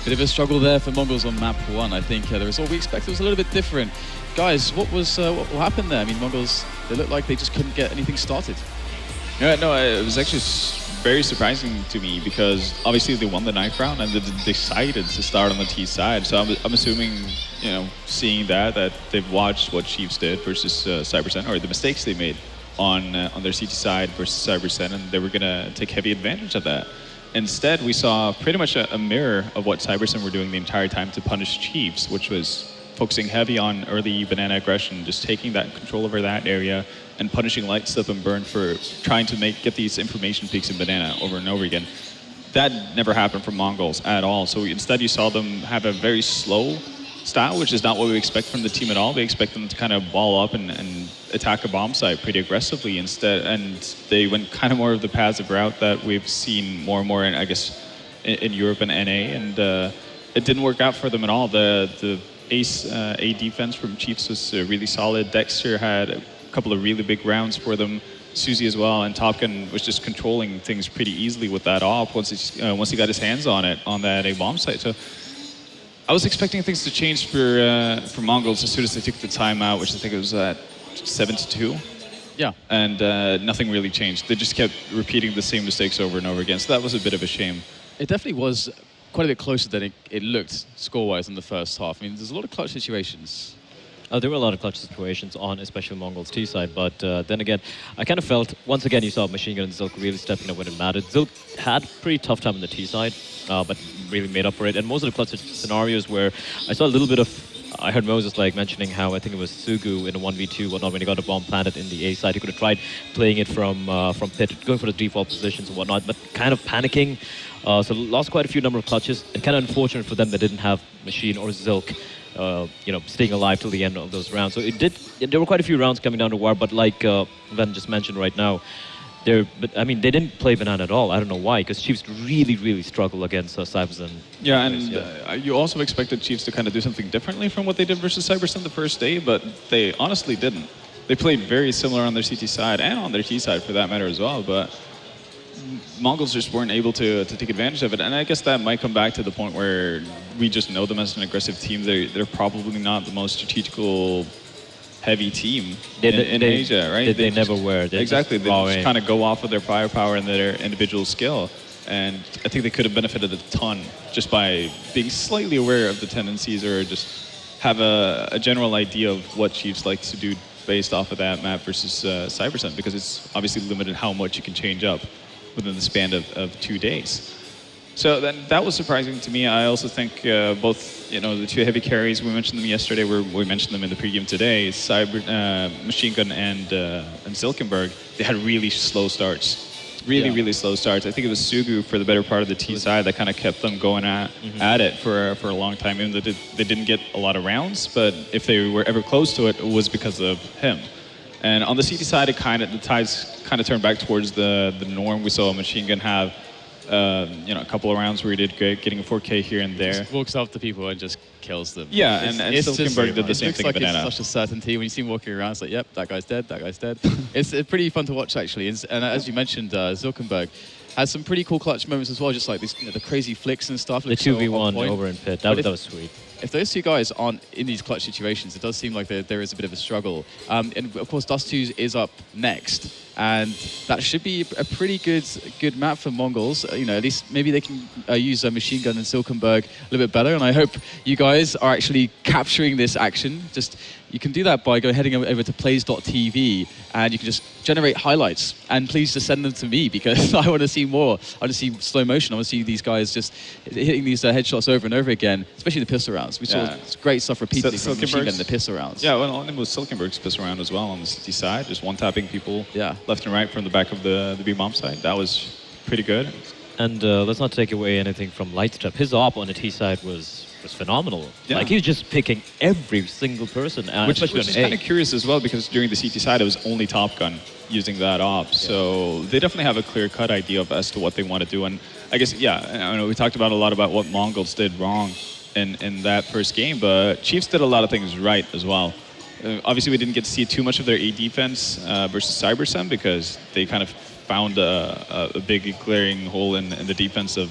Bit of a struggle there for Mongolz on map 1. I think the result we expected was a little bit different. Guys, what happened there? I mean, Mongolz, they looked like they just couldn't get anything started. Yeah, no, it was actually very surprising to me because obviously they won the 9th round and they decided to start on the T side. So I'm assuming, you know, seeing that they've watched what Chiefs did versus Cybersen, or the mistakes they made on their CT side versus Cybersen, and they were gonna take heavy advantage of that. Instead, we saw pretty much a mirror of what Cybersen were doing the entire time to punish Chiefs, which was focusing heavy on early banana aggression, just taking that control over that area and punishing Lightstep and Burn for trying to get these information peaks in banana over and over again. That never happened from Mongolz at all. So instead you saw them have a very slow style, which is not what we expect from the team at all. We expect them to kind of ball up and attack a bomb site pretty aggressively instead. And they went kind of more of the passive route that we've seen more and more in, I guess, in Europe and NA. And it didn't work out for them at all. The ace A defense from Chiefs was really solid. Dexter had a couple of really big rounds for them. Suzy as well, and Top Gun was just controlling things pretty easily with that op once he got his hands on it on that A bomb site. So I was expecting things to change for Mongolz as soon as they took the timeout, which I think it was at 7-2. Yeah. And nothing really changed. They just kept repeating the same mistakes over and over again. So that was a bit of a shame. It definitely was quite a bit closer than it looked score-wise in the first half. I mean, there's a lot of clutch situations. There were a lot of clutch situations on, especially Mongolz T side, but then again, I kind of felt, once again, you saw Machine Gun and Zilk really stepping up when it mattered. Zilk had pretty tough time on the T side, but really made up for it. And most of the clutch scenarios where I saw a little bit of, I heard Moses like mentioning how I think it was Sugu in a 1v2, whatnot, when he got a bomb planted in the A side. He could have tried playing it from pit, going for the default positions and whatnot, but kind of panicking. So lost quite a few number of clutches, and kind of unfortunate for them that didn't have Machine or Zilk you know, staying alive till the end of those rounds. So there were quite a few rounds coming down to wire, but like Ven just mentioned right now, I mean, they didn't play banana at all. I don't know why, because Chiefs really struggle against Cybersen. Yeah, and you also expected Chiefs to kind of do something differently from what they did versus Cybersen the first day, but they honestly didn't. They played very similar on their CT side and on their T side for that matter as well, but Mongolz just weren't able to take advantage of it, and I guess that might come back to the point where we just know them as an aggressive team. They're probably not the most strategical heavy team in Asia, right? They never were. Exactly, they just kind of go off of their firepower and their individual skill, and I think they could have benefited a ton just by being slightly aware of the tendencies, or just have a general idea of what Chiefs like to do based off of that map versus Cybersen, because it's obviously limited how much you can change up within the span of 2 days. So that was surprising to me. I also think both, you know, the two heavy carries, we mentioned them yesterday, we mentioned them in the pregame today, Machine Gun and Silkenberg, they had really slow starts. Really slow starts. I think it was Sugu for the better part of the T side that kind of kept them going at it for a long time. Even though they didn't get a lot of rounds, but if they were ever close to it, it was because of him. And on the CT side, the tides kind of turned back towards the norm. We saw Machine Gun have you know, a couple of rounds where he did great, getting a 4K here and there. Just walks up to people and just kills them. Yeah, and Silkenberg did the same thing. It looks like it's such a certainty. When you see him walking around, it's like, yep, that guy's dead, that guy's dead. It's pretty fun to watch, actually. And as you mentioned, Silkenberg has some pretty cool clutch moments as well, just like these, you know, the crazy flicks and stuff. The 2v1 over in pit, that was sweet. If those two guys aren't in these clutch situations, it does seem like there is a bit of a struggle. And of course, Dust2 is up next, and that should be a pretty good map for Mongolz. You know, at least maybe they can use Machine Gun and Silkenberg a little bit better. And I hope you guys are actually capturing this action. You can do that by heading over to plays.tv, and you can just generate highlights. And please just send them to me, because I want to see more. I want to see slow motion. I want to see these guys just hitting these headshots over and over again, especially the pistol rounds. We saw great stuff repeatedly from Machine Gun in the pistol rounds. Yeah, well, it was Silkenberg's pistol round as well on the CT side, just one-tapping people left and right from the back of the B-bomb side. That was pretty good. And let's not take away anything from Lightstep. His op on the T side was phenomenal. Yeah. Like, he was just picking every single person. Which is kind of curious as well, because during the CT side, it was only Top Gun using that op. Yeah. So they definitely have a clear-cut idea as to what they want to do. And I guess, I know we talked about a lot about what Mongolz did wrong in that first game, but Chiefs did a lot of things right as well. Obviously, we didn't get to see too much of their A defense versus Cybersen, because they kind of found a big glaring hole in the defense of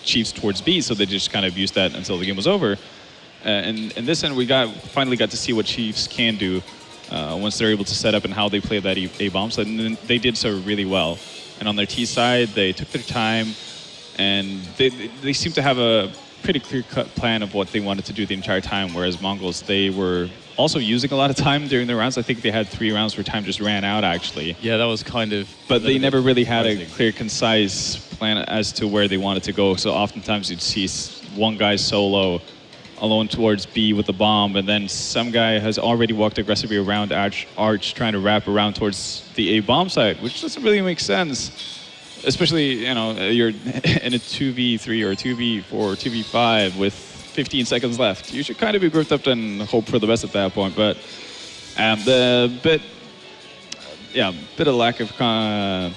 Chiefs towards B, so they just kind of used that until the game was over. And in this end, we finally got to see what Chiefs can do once they're able to set up and how they play that A-bomb. So they did so really well. And on their T side, they took their time, and they seem to have a pretty clear-cut plan of what they wanted to do the entire time, whereas Mongolz, they were also using a lot of time during their rounds. I think they had 3 rounds where time just ran out, actually. Yeah, that was kind of... But they never really had a clear, concise plan as to where they wanted to go. So oftentimes you'd see one guy solo alone towards B with the bomb, and then some guy has already walked aggressively around Arch trying to wrap around towards the A-bomb side, which doesn't really make sense. Especially, you know, you're in a 2v3 or 2v4 or 2v5 with 15 seconds left. You should kind of be grouped up and hope for the best at that point. But the bit of lack of, I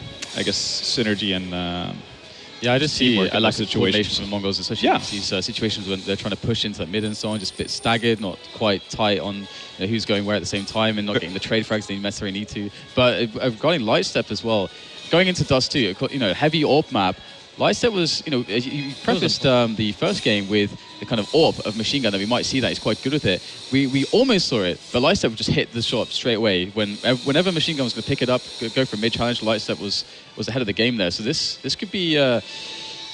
guess, synergy and yeah, I just see a lack of situations coordination from Mongolz, especially in these situations when they're trying to push into mid and so on, just a bit staggered, not quite tight on who's going where at the same time, and not getting the trade frags they necessarily need to. But regarding Lightstep as well, going into Dust2, you know, heavy AWP map, Lightstep was, you know, you prefaced the first game with the kind of AWP of Machine Gun that we might see that he's quite good with it. We almost saw it, but Lightstep just hit the shot straight away. Whenever Machine Gun was going to pick it up, go for a mid-challenge, Lightstep was ahead of the game there. So this could be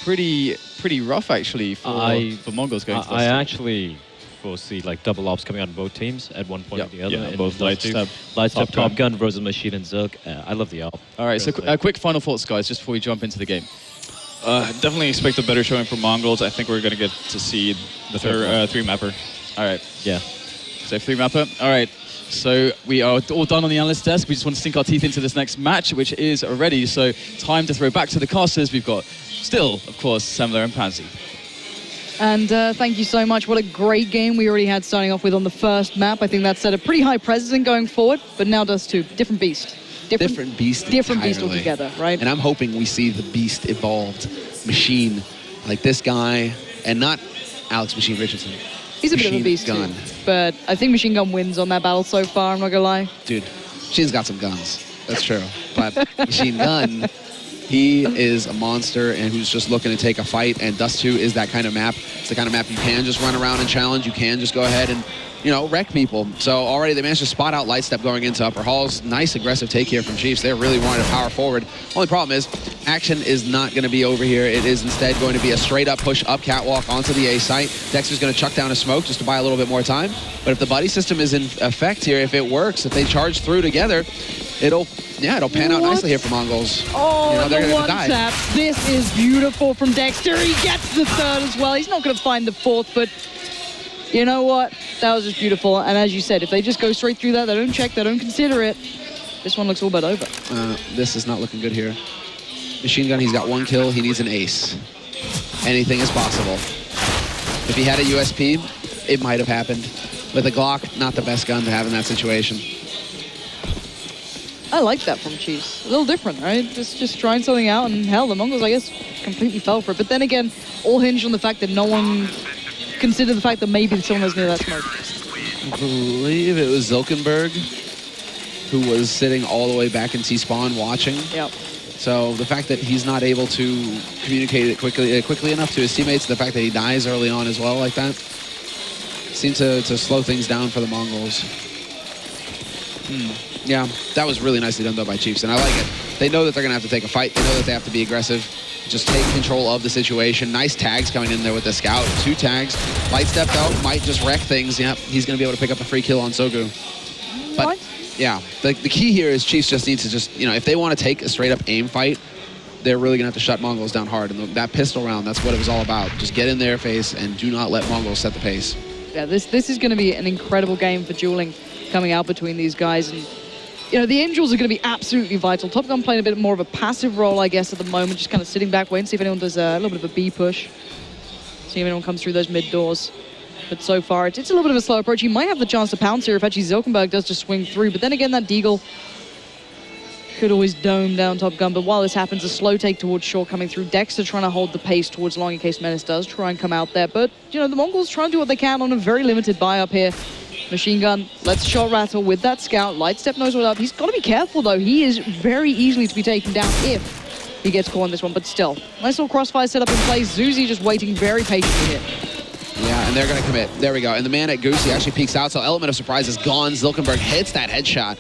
pretty rough, actually, for Mongolz going to Dust2. I actually foresee like double ops coming out on both teams at one point or the other. Yeah, both Lightstep, Top Gun versus Machine and Zerg. I love the AWP. All right, so quick final thoughts, guys, just before we jump into the game. Definitely expect a better showing from Mongolz. I think we're going to get to see the 3-mapper. All right. Yeah. So 3-mapper. All right. So we are all done on the analyst desk. We just want to sink our teeth into this next match, which is ready. So time to throw back to the casters. We've got still, of course, Semler and Pansy. And thank you so much. What a great game we already had starting off with on the first map. I think that set a pretty high precedent going forward, but now Dust2. Different beast. Different beast altogether, right? And I'm hoping we see the beast evolved machine like this guy, and not Alex Machine Richardson. He's a bit of a beast Gun. too, but I think Machine Gun wins on that battle so far, I'm not gonna lie. Dude, Machine's got some guns. That's true. But Machine Gun, he is a monster and who's just looking to take a fight, and Dust2 is that kind of map. It's the kind of map you can just run around and challenge. You can just go ahead and, you know, wreck people. So already they managed to spot out Lightstep going into upper halls. Nice aggressive take here from Chiefs. They really wanted to power forward. Only problem is action is not going to be over here. It is instead going to be a straight up push up catwalk onto the A site. Dexter's going to chuck down a smoke just to buy a little bit more time. But if the buddy system is in effect here, if it works, if they charge through together, it'll pan out nicely here for Mongolz. Oh, you know, they're the gonna one die. tap. This is beautiful from Dexter. He gets the third as well. He's not going to find the fourth, but you know what? That was just beautiful. And as you said, if they just go straight through that, they don't check, they don't consider it, this one looks all but over. This is not looking good here. Machine Gun, he's got 1 kill. He needs an ace. Anything is possible. If he had a USP, it might have happened. With a Glock, not the best gun to have in that situation. I like that from Chiefs. A little different, right? Just trying something out, and hell, the Mongols, I guess, completely fell for it. But then again, all hinged on the fact that no one considered the fact that maybe someone was near that smoke. I believe it was Zilkenberg who was sitting all the way back in T-spawn watching. Yep. So the fact that he's not able to communicate it quickly enough to his teammates, the fact that he dies early on as well like that, seemed to slow things down for the Mongols. Yeah, that was really nicely done though by Chiefs, and I like it. They know that they're gonna have to take a fight. They know that they have to be aggressive. Just take control of the situation. Nice tags coming in there with the scout. 2 tags. Lightstep though might just wreck things. Yep, he's gonna be able to pick up a free kill on Sogu. But yeah, the key here is Chiefs just need to you know, if they want to take a straight up aim fight, they're really gonna have to shut Mongolz down hard. And that pistol round, that's what it was all about. Just get in their face and do not let Mongolz set the pace. Yeah, this is gonna be an incredible game for dueling coming out between these guys. And you know, the Angels are going to be absolutely vital. Top Gun playing a bit more of a passive role, I guess, at the moment, just kind of sitting back, waiting, see if anyone does a little bit of a B push. See if anyone comes through those mid doors. But so far, it's a little bit of a slow approach. He might have the chance to pounce here if actually Zilkenberg does just swing through. But then again, that Deagle could always dome down Top Gun. But while this happens, a slow take towards short coming through. Dexter trying to hold the pace towards long in case Menace does try and come out there. But, you know, the Mongols try and do what they can on a very limited buy up here. Machine Gun, let's shot rattle with that scout. Light Step knows what's up. He's got to be careful, though. He is very easily to be taken down if he gets caught on this one, but still. Nice little crossfire set up in place. Zuzi just waiting very patiently here. Yeah, and they're going to commit. There we go. And the man at Goosey actually peeks out, so element of surprise is gone. Zilkenberg hits that headshot.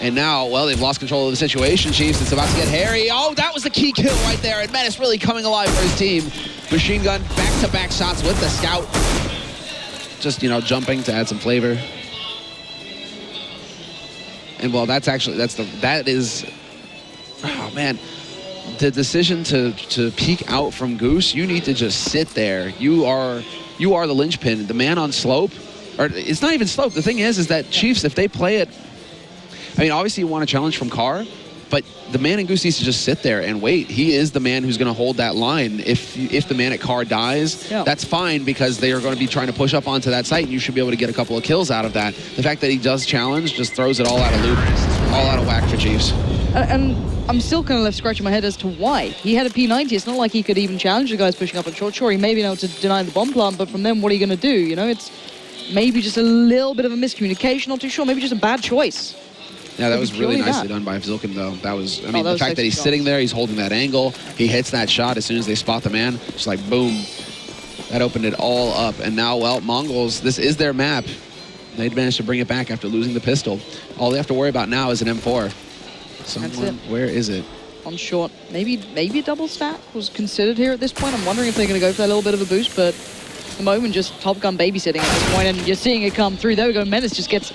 And now, well, they've lost control of the situation, Chiefs. It's about to get hairy. Oh, that was the key kill right there. And Menace really coming alive for his team. Machine Gun, back-to-back shots with the scout. Just, you know, jumping to add some flavor. And, well, that is, oh, man. The decision to peek out from Goose, you need to just sit there. You are the linchpin. The man on slope, or it's not even slope. The thing is that Chiefs, if they play it, I mean, obviously you want a challenge from Carr, but the man in Goose needs to just sit there and wait. He is the man who's going to hold that line. If the man at Carr dies, that's fine because they are going to be trying to push up onto that site, and you should be able to get a couple of kills out of that. The fact that he does challenge just throws it all out of loop, all out of whack for Chiefs. And I'm still kind of left scratching my head as to why. He had a P90. It's not like he could even challenge the guys pushing up on short. Sure, he may be able to deny the bomb plant, but from them, what are you going to do? You know, it's maybe just a little bit of a miscommunication. Not too sure. Maybe just a bad choice. Yeah, that was really nicely done by Zilken, though. That was, I mean, the fact that he's sitting there, he's holding that angle, he hits that shot as soon as they spot the man, just like boom. That opened it all up. And now, well, Mongolz, this is their map. They'd managed to bring it back after losing the pistol. All they have to worry about now is an M4. Someone, where is it? On short. Maybe a double stack was considered here at this point. I'm wondering if they're going to go for that little bit of a boost, but at the moment, just Top Gun babysitting at this point, and you're seeing it come through. There we go. Menace just gets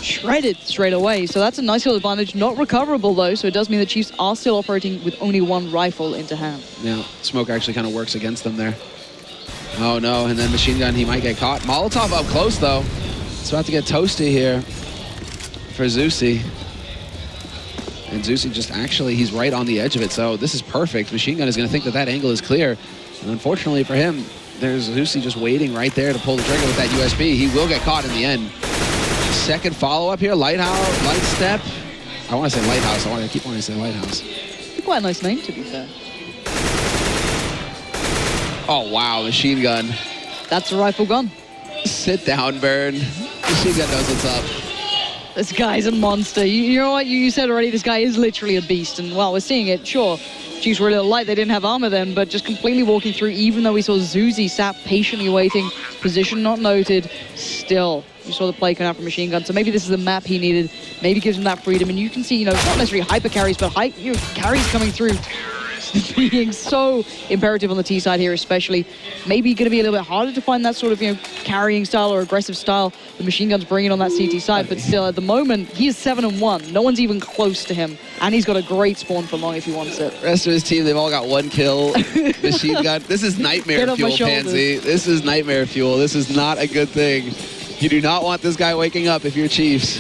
shredded straight away. So that's a nice little advantage. Not recoverable, though, so it does mean the Chiefs are still operating with only one rifle into hand. Yeah, smoke actually kind of works against them there. Oh, no, and then Machine Gun, he might get caught. Molotov up close, though. It's about to get toasty here for Zusi. And Zusi just actually, he's right on the edge of it, so this is perfect. Machine Gun is going to think that that angle is clear. And unfortunately for him, there's Zusi just waiting right there to pull the trigger with that USB. He will get caught in the end. Second follow-up here, Lighthouse, Light Step. I want to say Lighthouse. I keep wanting to say Lighthouse. Quite a nice name, to be fair. Oh, wow, Machine Gun. That's a rifle gun. Sit down, Burn. Machine Gun knows what's up. This guy's a monster. You know what? You said already, this guy is literally a beast. And, well, we're seeing it, sure. Chiefs were a little light. They didn't have armor then, but just completely walking through, even though we saw Zuzi sat patiently waiting, position not noted, still. You saw the play coming out from Machine Gun, so maybe this is the map he needed. Maybe gives him that freedom, and you can see, you know, it's not necessarily hyper carries, but carries coming through, being so imperative on the T side here, especially. Maybe going to be a little bit harder to find that sort of, you know, carrying style or aggressive style the Machine Gun's bringing on that CT side, but still, at the moment, he is 7-1. No one's even close to him, and he's got a great spawn for long if he wants it. The rest of his team, they've all got one kill. Machine Gun, this is nightmare fuel, Pansy. This is nightmare fuel. This is not a good thing. You do not want this guy waking up if you're Chiefs.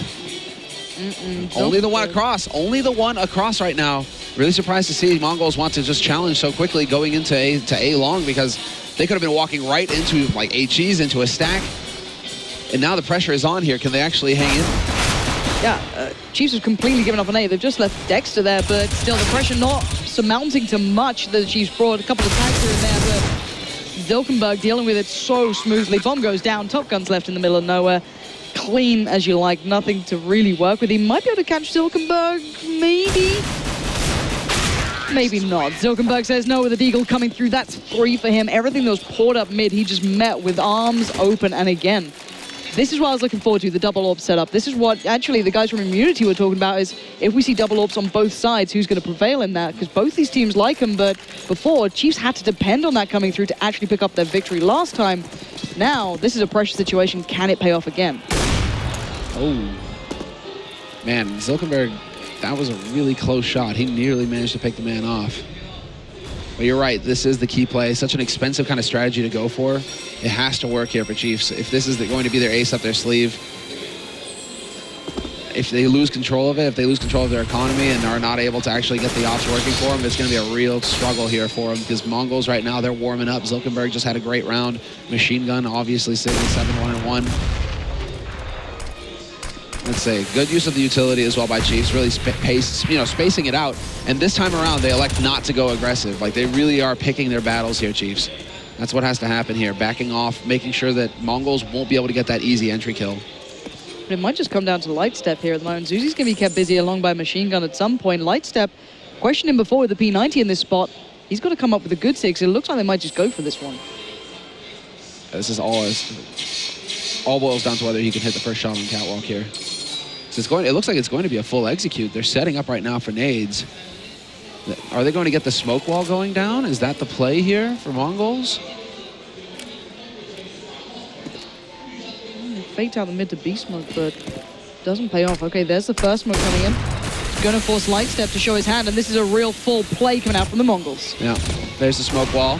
Only the one across. Only the one across right now. Really surprised to see Mongolz want to just challenge so quickly going into A long, because they could have been walking right into like HEs, into a stack. And now the pressure is on here. Can they actually hang in? Yeah, Chiefs have completely given up on A. They've just left Dexter there, but still the pressure not surmounting to much that the Chiefs brought. A couple of tags here and there, but Zilkenberg dealing with it so smoothly. Bomb goes down, Top Gun's left in the middle of nowhere. Clean as you like, nothing to really work with. He might be able to catch Zilkenberg, maybe? Maybe not. Zilkenberg says no with a deagle coming through. That's free for him. Everything that was poured up mid, he just met with arms open. And again, this is what I was looking forward to, the double AWP setup. This is what actually the guys from Immunity were talking about, is if we see double AWPs on both sides, who's going to prevail in that? Because both these teams like them, but before, Chiefs had to depend on that coming through to actually pick up their victory last time. Now, this is a pressure situation. Can it pay off again? Oh. Man, Zilkenberg, that was a really close shot. He nearly managed to pick the man off. But you're right, this is the key play. Such an expensive kind of strategy to go for. It has to work here for Chiefs. If this is going to be their ace up their sleeve, if they lose control of it, if they lose control of their economy and are not able to actually get the ops working for them, it's going to be a real struggle here for them, because Mongolz right now, they're warming up. Zilkenberg just had a great round. Machine Gun obviously sitting 7-1-1. Let's say good use of the utility as well by Chiefs, really spacing it out. And this time around, they elect not to go aggressive. Like, they really are picking their battles here, Chiefs. That's what has to happen here. Backing off, making sure that Mongolz won't be able to get that easy entry kill. But it might just come down to Light Step here at the moment. Zuzi's going to be kept busy along by Machine Gun at some point. Light Step, questioned him before with the P90 in this spot. He's got to come up with a good 6. It looks like they might just go for this one. This is all boils down to whether he can hit the first shot on Catwalk here. So it looks like it's going to be a full execute. They're setting up right now for nades. Are they going to get the smoke wall going down? Is that the play here for Mongolz? Faked out the mid to B smoke, but doesn't pay off. Okay, there's the first smoke coming in. Going to force Light Step to show his hand, and this is a real full play coming out from the Mongols. Yeah, there's the smoke wall.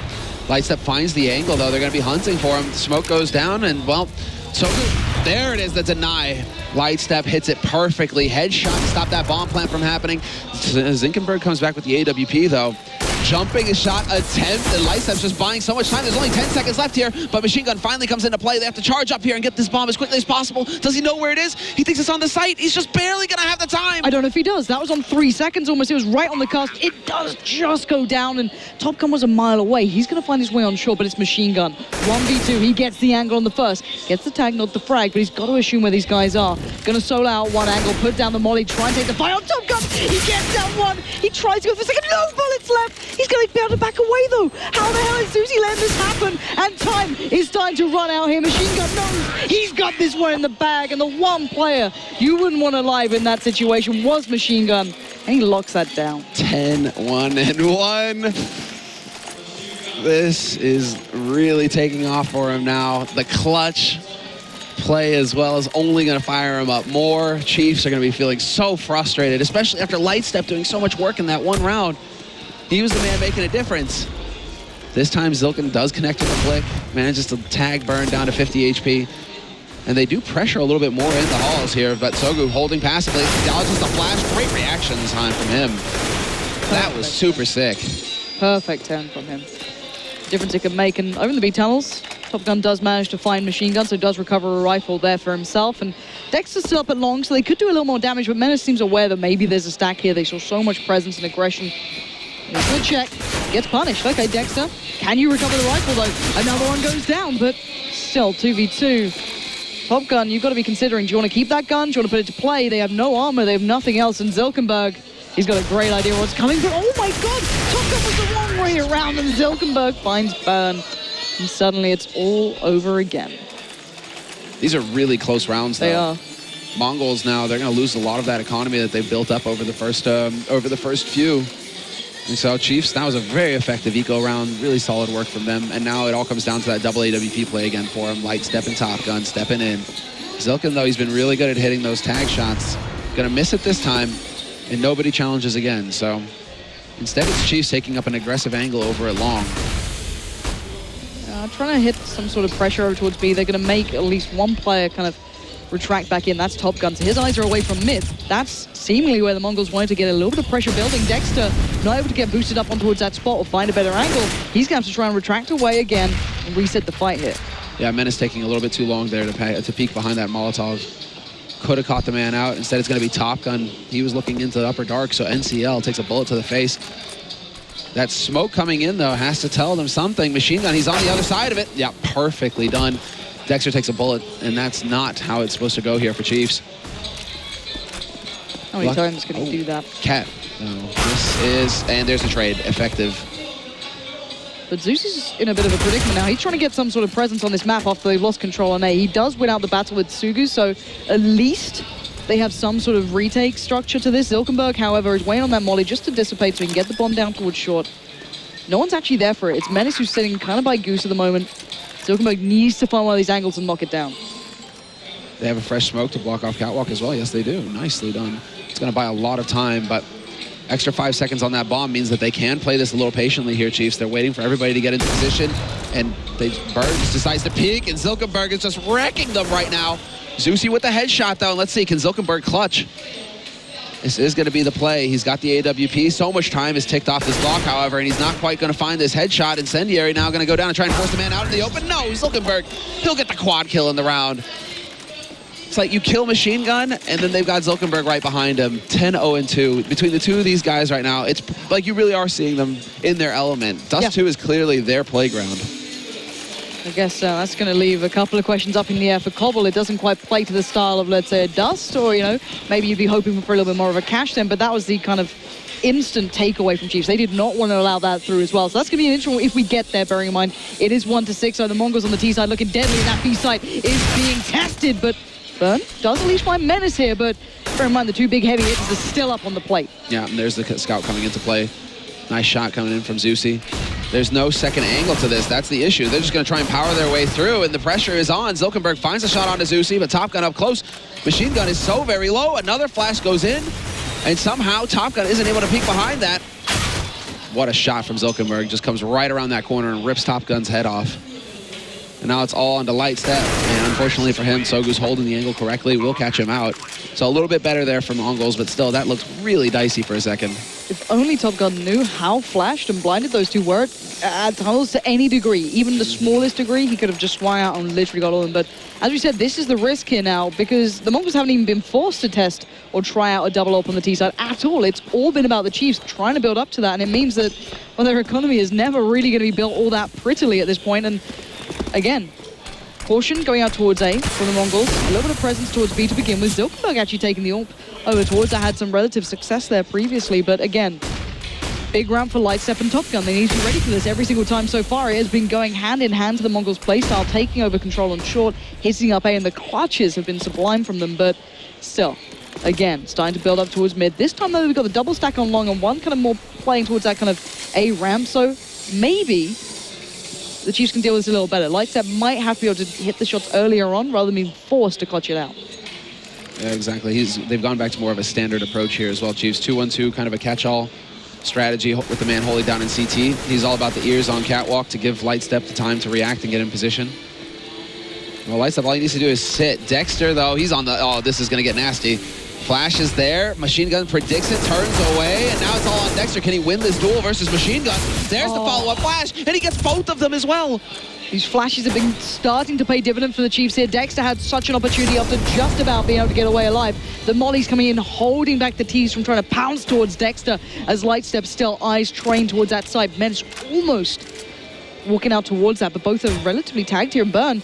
Light Step finds the angle, though. They're going to be hunting for him. The smoke goes down, and, well, so good. There it is, the deny. Light Step hits it perfectly. Headshot to stop that bomb plant from happening. Zinkenberg comes back with the AWP, though. Jumping a shot attempt, and Light Step's just buying so much time. There's only 10 seconds left here, but Machine Gun finally comes into play. They have to charge up here and get this bomb as quickly as possible. Does he know where it is? He thinks it's on the site. He's just barely gonna have the time. I don't know if he does. That was on 3 seconds almost. It was right on the cusp. It does just go down, and Top Gun was a mile away. He's gonna find his way on shore, but it's Machine Gun. 1v2, he gets the angle on the first. Gets the tag, not the frag, but he's got to assume where these guys are. Gonna solo out one angle, put down the molly, try and take the fight on Top Gun. He gets down one. He tries to go for a second. No bullets left. He's gonna be able to back away though. How the hell is Zuzi letting this happen? And time is starting to run out here. Machine Gun knows he's got this one in the bag, and the one player you wouldn't want alive in that situation was Machine Gun, and he locks that down. 10-1-1. This is really taking off for him now. The clutch play as well is only going to fire him up more. Chiefs are going to be feeling so frustrated, especially after Light Step doing so much work in that one round. He was the man making a difference. This time Zilken does connect to the flick, manages to tag Burn down to 50 HP. And they do pressure a little bit more in the halls here, but Sogu holding passively, dodges the flash. Great reaction this time from him. That was super sick. Perfect turn from him. Difference it can make, and over in the B tunnels, Top Gun does manage to find Machine Gun, so does recover a rifle there for himself. And Dexter's still up at long, so they could do a little more damage, but Menace seems aware that maybe there's a stack here. They saw so much presence and aggression. Good check, gets punished. Okay, Dexter, can you recover the rifle though? Another one goes down, but still 2v2. Top Gun, you've got to be considering, do you want to keep that gun? Do you want to put it to play? They have no armor, they have nothing else, and Zilkenberg, he's got a great idea what's coming, but oh my god, Top Gun was the wrong way around, and Zilkenberg finds Burn, and suddenly it's all over again. These are really close rounds, though. They are. Mongols now, they're going to lose a lot of that economy that they've built up over the first few. And so Chiefs, that was a very effective eco round, really solid work from them. And now it all comes down to that double AWP play again for him. Light Step and Top Gun stepping in. Zilken, though, he's been really good at hitting those tag shots. Gonna miss it this time, and nobody challenges again. So instead, it's Chiefs taking up an aggressive angle over at long. Trying to hit some sort of pressure over towards B. They're gonna make at least one player kind of retract back in. That's Top Gun. So his eyes are away from mid. That's seemingly where the Mongols wanted to get a little bit of pressure building. Dexter not able to get boosted up on towards that spot or find a better angle. He's going to have to try and retract away again and reset the fight here. Yeah, Menace taking a little bit too long there to peek behind that Molotov. Could have caught the man out. Instead, it's going to be Top Gun. He was looking into the upper dark, so NCL takes a bullet to the face. That smoke coming in, though, has to tell them something. Machine Gun, he's on the other side of it. Yeah, perfectly done. Dexter takes a bullet, and that's not how it's supposed to go here for Chiefs. How many times can he do that? Cat. This is, and there's a trade, effective. But Zeus is in a bit of a predicament now. He's trying to get some sort of presence on this map after they've lost control on A. He does win out the battle with Sugu, so at least they have some sort of retake structure to this. Zilkenberg, however, is waiting on that molly just to dissipate so he can get the bomb down towards short. No one's actually there for it. It's Menace who's sitting kind of by Goose at the moment. Zilkenberg needs to find one of these angles and knock it down. They have a fresh smoke to block off Catwalk as well. Yes, they do. Nicely done. It's going to buy a lot of time, but extra 5 seconds on that bomb means that they can play this a little patiently here, Chiefs. They're waiting for everybody to get into position, and Bird just decides to peek, and Zilkenberg is just wrecking them right now. Zusi with the headshot, though. Let's see, can Zilkenberg clutch? This is going to be the play. He's got the AWP. So much time is ticked off this block, however, and he's not quite going to find this headshot. Incendiary now going to go down and try and force the man out in the open. No, Zilkenberg, he'll get the quad kill in the round. It's like you kill Machine Gun, and then they've got Zilkenberg right behind him. 10-0-2. Between the two of these guys right now, it's like you really are seeing them in their element. Dust2 is clearly their playground. I guess that's going to leave a couple of questions up in the air for Cobble. It doesn't quite play to the style of, let's say, a Dust, or, maybe you'd be hoping for a little bit more of a cash then, but that was the kind of instant takeaway from Chiefs. They did not want to allow that through as well. So that's going to be an interesting one if we get there, bearing in mind it is 1-6, so the Mongols on the T side looking deadly, and that B side is being tested, but Burn does at least find menace here, but bear in mind the two big heavy hitters are still up on the plate. Yeah, and there's the scout coming into play. Nice shot coming in from Zusi. There's no second angle to this. That's the issue. They're just going to try and power their way through, and the pressure is on. Zilkenberg finds a shot onto Zusi, but Top Gun up close. Machine Gun is so very low. Another flash goes in, and somehow Top Gun isn't able to peek behind that. What a shot from Zilkenberg. Just comes right around that corner and rips Top Gun's head off. And now it's all onto Light Step. And unfortunately for him, Sogu's holding the angle correctly. Will catch him out. So a little bit better there from Mongolz, but still, that looks really dicey for a second. If only Top Gun knew how flashed and blinded those two were at tunnels to any degree, even the smallest degree, he could have just swung out and literally got all of them. But as we said, this is the risk here now, because the Mongols haven't even been forced to test or try out a double up on the T side at all. It's all been about the Chiefs trying to build up to that, and it means that, well, their economy is never really going to be built all that prettily at this point. And again, caution going out towards A for the Mongols. A little bit of presence towards B to begin with. Zilkenberg actually taking the AWP over towards that. Had some relative success there previously, but again, big round for Lightstep and Top Gun. They need to be ready for this every single time so far. It has been going hand in hand to the Mongols' playstyle, taking over control on short, hitting up A, and the clutches have been sublime from them, but still, again, starting to build up towards mid. This time, though, we've got the double stack on long and one kind of more playing towards that kind of A ramp, so maybe the Chiefs can deal with this a little better. Lightstep might have to be able to hit the shots earlier on rather than being forced to clutch it out. Yeah, exactly. They've gone back to more of a standard approach here as well, Chiefs. 2-1-2, kind of a catch-all strategy with the man holding down in CT. He's all about the ears on catwalk to give Lightstep the time to react and get in position. Well, Lightstep, all he needs to do is sit. Dexter, though, he's on the... Oh, this is going to get nasty. Flash is there. Machine Gun predicts it, turns away, and now it's all on Dexter. Can he win this duel versus Machine Gun? There's the follow-up flash, and he gets both of them as well. These flashes have been starting to pay dividends for the Chiefs here. Dexter had such an opportunity after just about being able to get away alive. The Molly's coming in, holding back the T's from trying to pounce towards Dexter as Lightstep still eyes trained towards that side. Menace almost walking out towards that, but both are relatively tagged here. And Burn,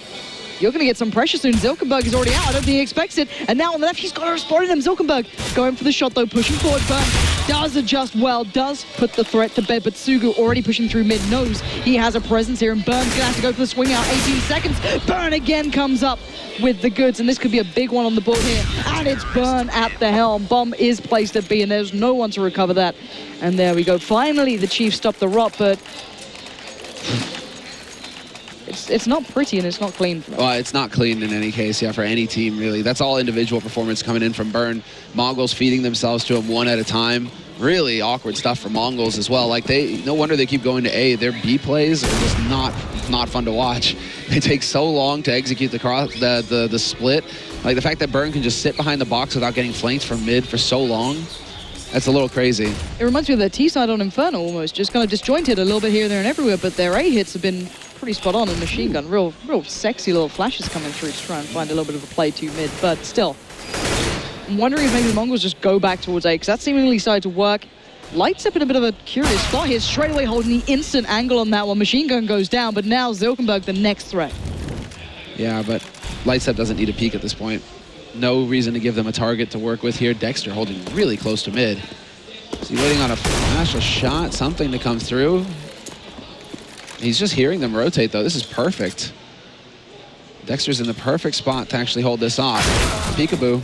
you're going to get some pressure soon. Zilkenberg is already out. I don't think he expects it. And now on the left, he's got to respond to him. Zilkenberg going for the shot, though, pushing forward. Burn does adjust well, does put the threat to bed, but Sugu already pushing through mid, knows he has a presence here, and Burn's going to have to go for the swing out. 18 seconds. Burn again comes up with the goods, and this could be a big one on the board here. And it's Burn at the helm. Bomb is placed at B, and there's no one to recover that. And there we go. Finally, the Chiefs stop the rot, but it's not pretty and it's not clean for them. Well, it's not clean in any case, yeah, for any team, really. That's all individual performance coming in from Burn. Mongols feeding themselves to him one at a time. Really awkward stuff for Mongols as well. Like, no wonder they keep going to A. Their B plays are just not fun to watch. They take so long to execute the split. Like, the fact that Burn can just sit behind the box without getting flanked from mid for so long, that's a little crazy. It reminds me of the T side on Inferno almost, just kind of disjointed a little bit here, there, and everywhere, but their A hits have been pretty spot on, and Machine Gun, real sexy little flashes coming through to try and find a little bit of a play to mid, but still. I'm wondering if maybe the Mongols just go back towards A, because that seemingly started to work. Lightstep in a bit of a curious spot here, straight away holding the instant angle on that one. Machine Gun goes down, but now Zilkenberg the next threat. Yeah, but Lightstep doesn't need a peek at this point. No reason to give them a target to work with here. Dexter holding really close to mid. Is he waiting on a flash, a shot, something to come through? He's just hearing them rotate, though. This is perfect. Dexter's in the perfect spot to actually hold this off. Peekaboo.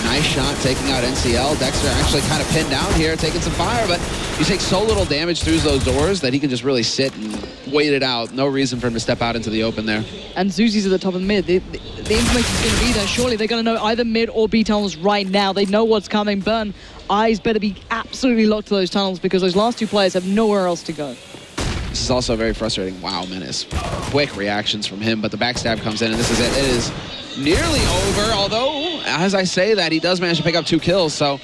Nice shot, taking out NCL. Dexter actually kind of pinned down here, taking some fire, but you take so little damage through those doors that he can just really sit and wait it out. No reason for him to step out into the open there. And Zuzi's at the top of the mid. The information's going to be there. Surely they're going to know either mid or B tunnels right now. They know what's coming. Burn, eyes better be absolutely locked to those tunnels because those last two players have nowhere else to go. This is also very frustrating. Wow, Menace. Quick reactions from him, but the backstab comes in, and this is it. It is nearly over, although, as I say that, he does manage to pick up 2 kills, so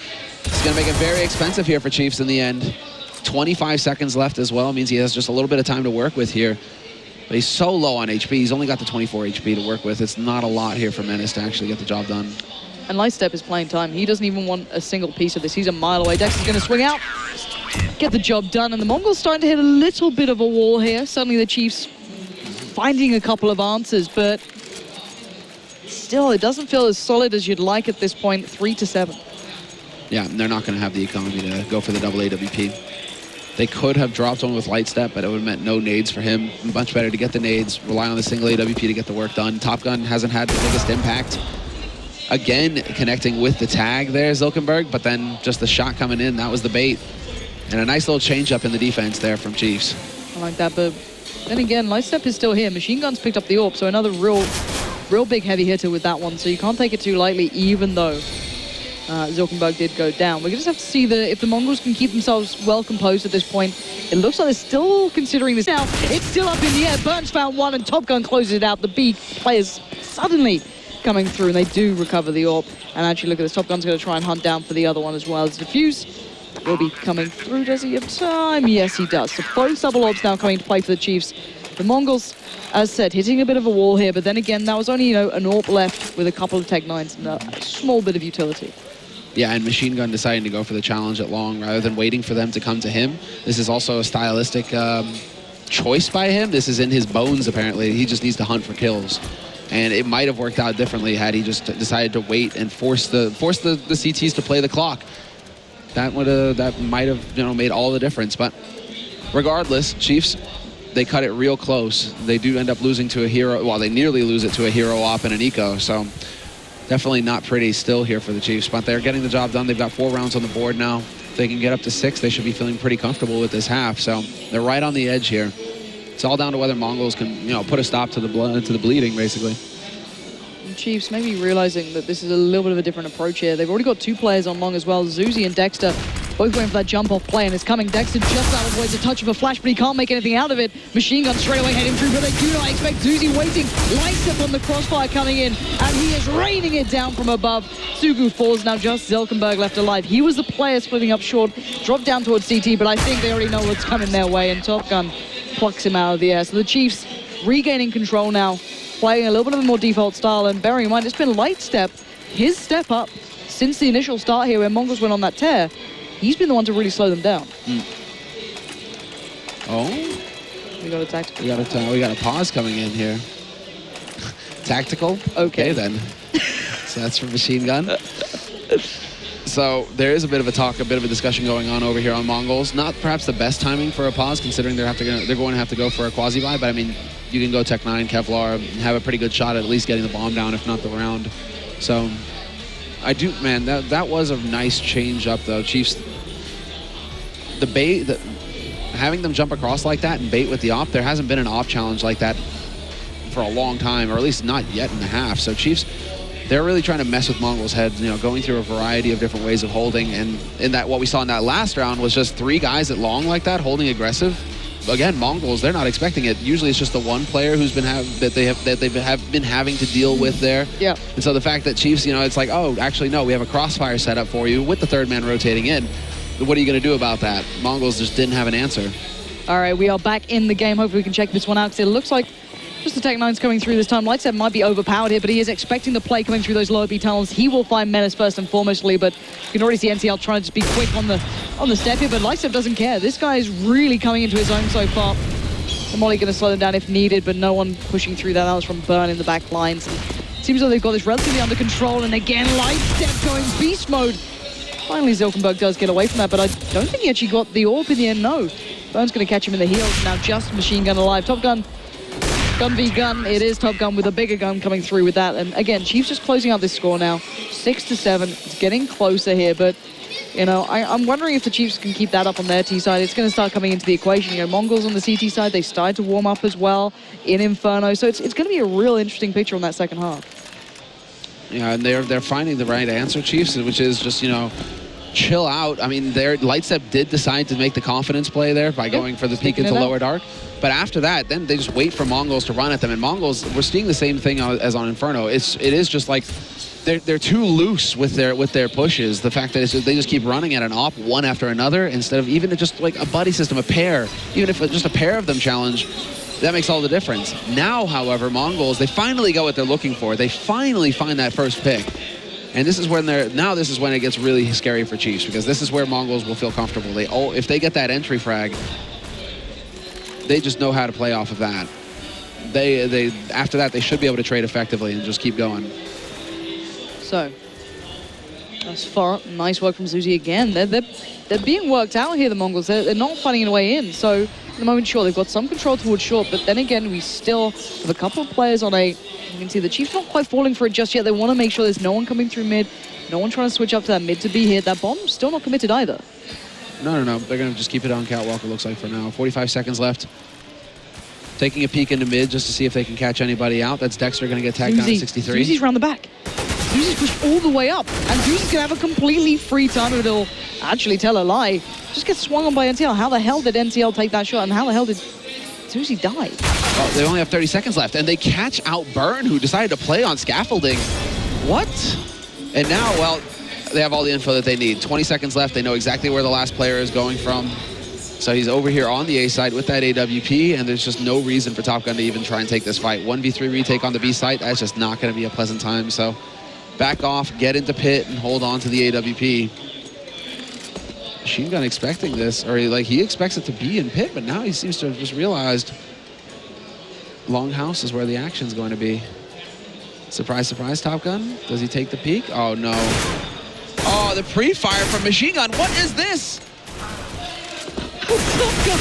it's going to make it very expensive here for Chiefs in the end. 25 seconds left as well, means he has just a little bit of time to work with here. But he's so low on HP. He's only got the 24 HP to work with. It's not a lot here for Menace to actually get the job done. And Lightstep is playing time. He doesn't even want a single piece of this. He's a mile away. Dexter's going to swing out, get the job done, and the Mongols starting to hit a little bit of a wall here. Suddenly the Chiefs finding a couple of answers, but still, it doesn't feel as solid as you'd like at this point, 3-7. Yeah, and they're not going to have the economy to go for the double AWP. They could have dropped one with Light Step, but it would have meant no nades for him. Much better to get the nades, rely on the single AWP to get the work done. Top Gun hasn't had the biggest impact. Again, connecting with the tag there, Zilkenberg, but then just the shot coming in, that was the bait. And a nice little change up in the defense there from Chiefs. I like that, but then again, Light Step is still here. Machine Gun's picked up the AWP, so another real big heavy hitter with that one, so you can't take it too lightly, even though Zilkenberg did go down. We just have to see if the Mongols can keep themselves well composed at this point. It looks like they're still considering this. Now, it's still up in the air. Burns found one, and Top Gun closes it out. The B players suddenly coming through, and they do recover the AWP. And actually, look at this. Top Gun's going to try and hunt down for the other one as well. As Diffuse will be coming through. Does he have time? Yes, he does. So both double AWPs now coming to play for the Chiefs. The Mongols, as said, hitting a bit of a wall here, but then again, that was only, an AWP left with a couple of Tech 9s and a small bit of utility. Yeah, and Machine Gun deciding to go for the challenge at long rather than waiting for them to come to him. This is also a stylistic choice by him. This is in his bones, apparently. He just needs to hunt for kills. And it might have worked out differently had he just decided to wait and force the CTs to play the clock. That might have made all the difference. But regardless, Chiefs, they cut it real close. They do end up losing to a hero. Well, they nearly lose it to a hero op and an eco. So definitely not pretty still here for the Chiefs. But they're getting the job done. They've got 4 rounds on the board now. If they can get up to 6, they should be feeling pretty comfortable with this half. So they're right on the edge here. It's all down to whether Mongols can, put a stop to the bleeding, basically. And Chiefs maybe realizing that this is a little bit of a different approach here. They've already got 2 players on long as well. Zuzi and Dexter both waiting for that jump-off play, and it's coming. Dexter just out of the way. It's a touch of a flash, but he can't make anything out of it. Machine Gun straight away heading through, but they do not expect Zuzi waiting. Lights up on the crossfire coming in, and he is raining it down from above. Sugu falls, now just Zilkenberg left alive. He was the player splitting up short, dropped down towards CT, but I think they already know what's coming their way, and Top Gun plucks him out of the air. So the Chiefs regaining control now, playing a little bit of a more default style, and bearing in mind, it's been Light Step, his step up since the initial start here when Mongols went on that tear. He's been the one to really slow them down. Oh? We got a tactical. We got a pause coming in here. Tactical? Okay then. So that's for Machine Gun. So there is a bit of a talk, a bit of a discussion going on over here on Mongols. Not perhaps the best timing for a pause, considering they're going to have to go for a quasi-buy, but I mean, you can go Tech 9, Kevlar, and have a pretty good shot at least getting the bomb down, if not the round. So I do, man, that was a nice change up though. Chiefs, the bait, having them jump across like that and bait with the op, there hasn't been an op challenge like that for a long time, or at least not yet in the half. So Chiefs, they're really trying to mess with Mongols' heads, going through a variety of different ways of holding. And in that, what we saw in that last round was just 3 guys at long like that, holding aggressive. Again, Mongols, they're not expecting it. Usually it's just the one player who's been been having to deal with there. Yeah. And so the fact that Chiefs, it's like, oh, actually no, we have a crossfire set up for you with the 3rd man rotating in. What are you going to do about that? Mongols just didn't have an answer. All right, we are back in the game. Hopefully we can check this one out, because it looks like just the Tech 9's coming through this time. Lightstep might be overpowered here, but he is expecting the play coming through those lower B tunnels. He will find Menace first and foremostly, but you can already see NCL trying to just be quick on the step here, but Lightstep doesn't care. This guy is really coming into his own so far. The Molly going to slow them down if needed, but no one pushing through that. That was from Burn in the back lines. And seems like they've got this relatively under control, and again, Lightstep going beast mode. Finally, Zilkenberg does get away from that, but I don't think he actually got the AWP in the end, no. Burn's going to catch him in the heels. Now just Machine Gun alive. Top Gun. Gun v Gun. It is Top Gun with a bigger gun coming through with that. And again, Chiefs just closing out this score now. 6-7. It's getting closer here, but I'm wondering if the Chiefs can keep that up on their T side. It's going to start coming into the equation. Mongols on the CT side, they started to warm up as well in Inferno. So it's going to be a real interesting picture on that second half. Yeah, and they're finding the right answer, Chiefs, which is just, chill out. I mean, Lightstep did decide to make the confidence play there by going for the peek into lower dark. But after that, then they just wait for Mongols to run at them. And Mongols, we're seeing the same thing as on Inferno. It is just like they're too loose with their pushes. The fact that they just keep running at an op one after another instead of even just like a buddy system, a pair. Even if just a pair of them challenge, that makes all the difference. Now, however, Mongols, they finally got what they're looking for. They finally find that first pick. And this is when it gets really scary for Chiefs, because this is where Mongols will feel comfortable. If they get that entry frag, they just know how to play off of that. they after that, they should be able to trade effectively and just keep going. So, thus far, nice work from Zuzi again. They're being worked out here, the Mongols. They're not finding a way in. So, at the moment, sure, they've got some control towards short, but then again, we still have a couple of players on a... You can see the Chiefs not quite falling for it just yet. They want to make sure there's no one coming through mid, no one trying to switch up to that mid to be hit. That bomb's still not committed either. No. They're going to just keep it on catwalk, it looks like, for now. 45 seconds left. Taking a peek into mid just to see if they can catch anybody out. That's Dexter going to get tagged down to 63. Zuzi's round the back. Zuzi's pushed all the way up, and Zuzi's going to have a completely free time if it'll actually tell a lie. Just gets swung on by NTL. How the hell did NTL take that shot, and how the hell did Zuzi die? Well, they only have 30 seconds left, and they catch out Burn, who decided to play on scaffolding. What? And now, well, they have all the info that they need. 20 seconds left. They know exactly where the last player is going from. So he's over here on the A side with that AWP, and there's just no reason for Top Gun to even try and take this fight. 1v3 retake on the B side, that's just not going to be a pleasant time. So back off, get into pit, and hold on to the AWP. Machine Gun expecting this, or he expects it to be in pit, but now he seems to have just realized Longhouse is where the action's going to be. Surprise, surprise, Top Gun. Does he take the peek? Oh, no. Oh, the pre-fire from Machine Gun. What is this? Top Gun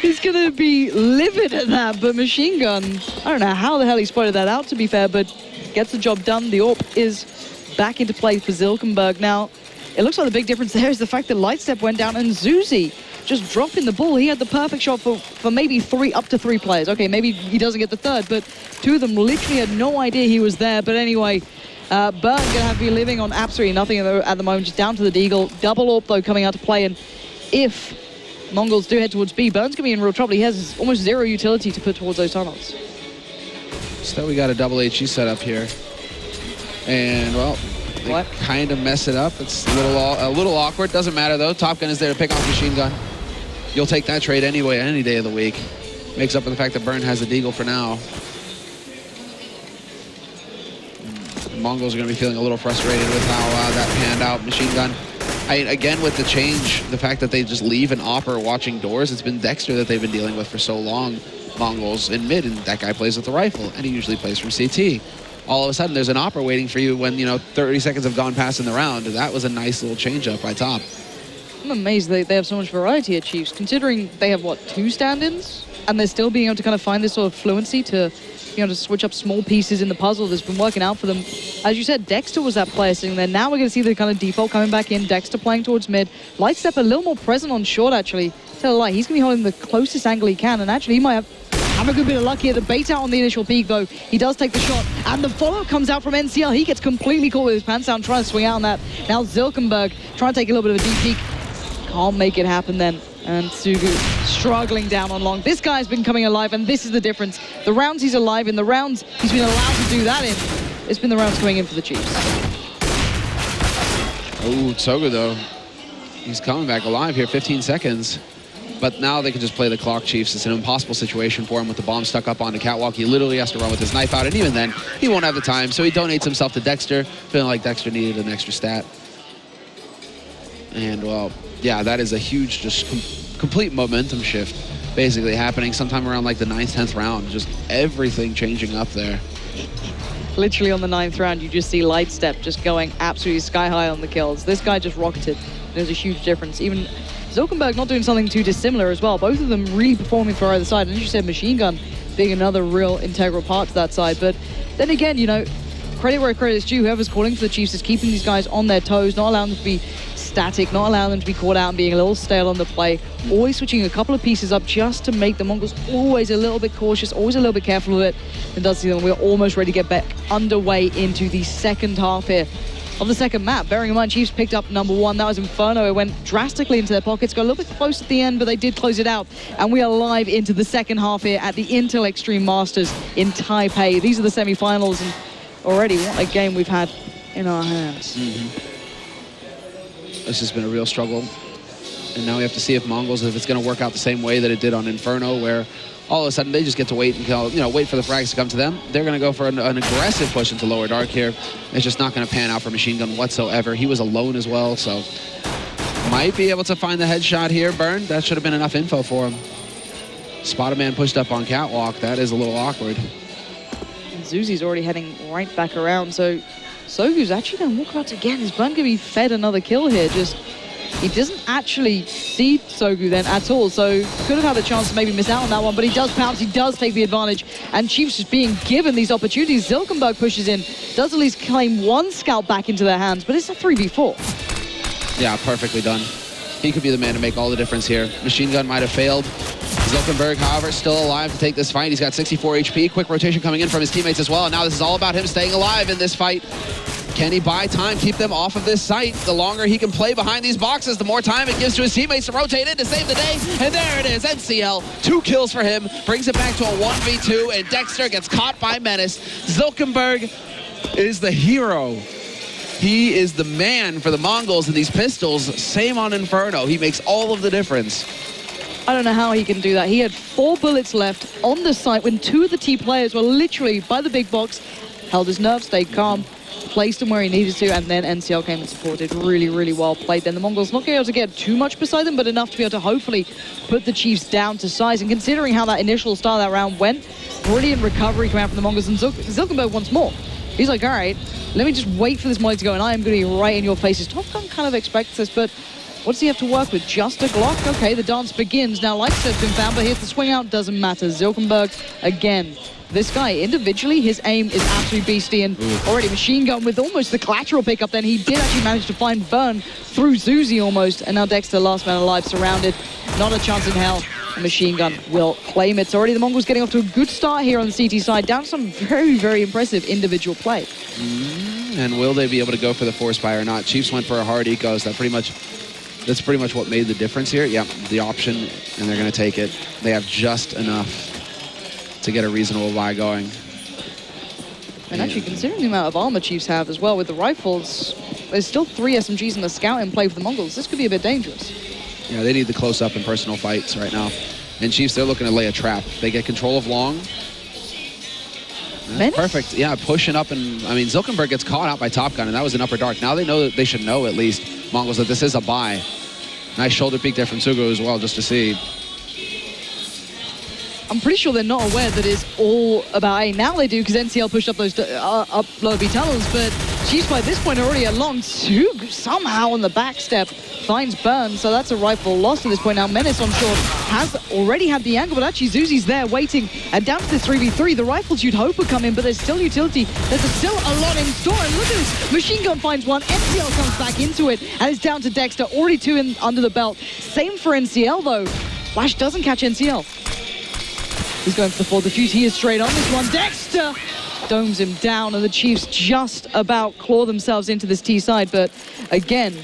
is going to be livid at that, but Machine Gun, I don't know how the hell he spotted that out, to be fair, but gets the job done. The AWP is back into play for Zilkenberg. Now, it looks like the big difference there is the fact that Lightstep went down and Zuzi just dropping the ball. He had the perfect shot for maybe up to three players. Okay, maybe he doesn't get the third, but two of them literally had no idea he was there. But anyway, Burn going to have to be living on absolutely nothing at the moment, just down to the Deagle. Double AWP, though, coming out to play, and if Mongols do head towards B, Burn's going to be in real trouble. He has almost zero utility to put towards those tunnels. So we got a double HE set up here. And, well, they kind of mess it up. It's a little awkward. Doesn't matter, though. Top Gun is there to pick off Machine Gun. You'll take that trade anyway, any day of the week. Makes up for the fact that Burn has the Deagle for now. The Mongols are going to be feeling a little frustrated with how that panned out. Machine Gun. Again, with the change, the fact that they just leave an opper watching doors, it's been Dexter that they've been dealing with for so long. Mongols in mid, and that guy plays with the rifle, and he usually plays from CT. All of a sudden, there's an opper waiting for you when, 30 seconds have gone past in the round. That was a nice little change up by Top. I'm amazed they have so much variety at Chiefs, considering they have, what, 2 stand-ins? And they're still being able to kind of find this sort of fluency to, to switch up small pieces in the puzzle that's been working out for them. As you said, Dexter was that player sitting there. Now we're going to see the kind of default coming back in. Dexter playing towards mid. Lightstep a little more present on short, actually. Tell a lie, he's going to be holding the closest angle he can, and actually he might have a good bit of luck here. The bait out on the initial peak, though. He does take the shot, and the follow-up comes out from NCL. He gets completely caught with his pants down, trying to swing out on that. Now Zilkenberg trying to take a little bit of a deep peek. Can't make it happen then. And Sugu struggling down on long. This guy's been coming alive, and this is the difference. The rounds he's alive in, the rounds he's been allowed to do that in, it's been the rounds coming in for the Chiefs. Oh, Tsoga, though. He's coming back alive here, 15 seconds. But now they can just play the clock, Chiefs. It's an impossible situation for him with the bomb stuck up on the catwalk. He literally has to run with his knife out, and even then, he won't have the time. So he donates himself to Dexter, feeling like Dexter needed an extra stat. And, well, yeah, that is a huge, just complete momentum shift basically happening sometime around like the 9th, 10th round. Just everything changing up there. Literally on the 9th round, you just see Lightstep just going absolutely sky high on the kills. This guy just rocketed. There's a huge difference. Even Zilkenberg not doing something too dissimilar as well. Both of them really performing for either side. And as you said, Machine Gun being another real integral part to that side. But then again, credit where credit is due. Whoever's calling for the Chiefs is keeping these guys on their toes, not allowing them to be static, not allowing them to be caught out and being a little stale on the play. Always switching a couple of pieces up just to make the Mongols always a little bit cautious, always a little bit careful of it. And does see them. We're almost ready to get back underway into the second half here of the second map. Bearing in mind, Chiefs picked up number 1. That was Inferno. It went drastically into their pockets. Got a little bit close at the end, but they did close it out. And we are live into the second half here at the Intel Extreme Masters in Taipei. These are the semifinals, and already what a game we've had in our hands. This has been a real struggle. And now we have to see if Mongols, if it's going to work out the same way that it did on Inferno, where all of a sudden they just get to wait until, wait for the frags to come to them. They're going to go for an aggressive push into lower dark here. It's just not going to pan out for Machine Gun whatsoever. He was alone as well, so might be able to find the headshot here. Burn, that should have been enough info for him. Spot a man pushed up on catwalk. That is a little awkward. And Zuzi's already heading right back around, so Sogu's actually going to walk out again. Is Burn going to be fed another kill here? Just, he doesn't actually see Sogu then at all, so could have had a chance to maybe miss out on that one, but he does pounce, he does take the advantage, and Chiefs just being given these opportunities. Zilkenberg pushes in, does at least claim one scalp back into their hands, but it's a 3v4. Yeah, perfectly done. He could be the man to make all the difference here. Machine Gun might have failed. Zilkenberg, however, still alive to take this fight. He's got 64 HP. Quick rotation coming in from his teammates as well. And now this is all about him staying alive in this fight. Can he buy time, keep them off of this site? The longer he can play behind these boxes, the more time it gives to his teammates to rotate in to save the day. And there it is, NCL. 2 kills for him. Brings it back to a 1v2. And Dexter gets caught by Menace. Zilkenberg is the hero. He is the man for the Mongols in these pistols. Same on Inferno. He makes all of the difference. I don't know how he can do that. He had 4 bullets left on the site when 2 of the T players were literally by the big box, held his nerve, stayed calm, placed him where he needed to, and then NCL came and supported. Really, really well played. Then the Mongols not able to get too much beside them, but enough to be able to hopefully put the Chiefs down to size. And considering how that initial start of that round went, brilliant recovery coming out from the Mongols, and Zilkenberg wants more. He's like, all right, let me just wait for this molly to go, and I am going to be right in your faces. Top Gun kind of expects this, but what does he have to work with? Just a Glock? Okay, the dance begins. Now, Lights have been found, but here's the swing out. Doesn't matter. Zilkenberg, again. This guy, individually, his aim is absolutely beastly, and already Machine Gun with almost the collateral pickup. Then he did actually manage to find Burn through Zuzi almost, and now Dexter, last man alive, surrounded. Not a chance in hell. Machine Gun will claim it. So already the Mongols getting off to a good start here on the CT side, down some very, very impressive individual play. And will they be able to go for the force buy or not? Chiefs went for a hard ecos. That's pretty much what made the difference here. Yeah, the option, and they're going to take it. They have just enough to get a reasonable buy going. And actually, considering the amount of armor Chiefs have as well with the rifles, there's still 3 SMGs and the scout in play for the Mongols. This could be a bit dangerous. Yeah, they need the close-up and personal fights right now. And Chiefs, they're looking to lay a trap. They get control of long. Menace? Perfect. Yeah, pushing up, and I mean, Zilkenberg gets caught out by Top Gun, and that was an upper dark. Now they know that they should know at least, Mongols, that this is a buy. Nice shoulder peek there from Sugo as well, just to see. I'm pretty sure they're not aware that it's all about A. Now they do, because NCL pushed up those up low B tunnels, but Chiefs by this point already along. Sug somehow on the back step finds Burn, so that's a rifle lost at this point. Now Menace on short has already had the angle, but actually Zuzi's there waiting, and down to the 3v3. The rifles you'd hope would come in, but there's still utility. There's still a lot in store, and look at this. Machine Gun finds one, NCL comes back into it, and it's down to Dexter, already 2 in under the belt. Same for NCL though. Flash doesn't catch NCL. He's going for the full defuse. He is straight on this one. Dexter domes him down, and the Chiefs just about claw themselves into this T side. But again,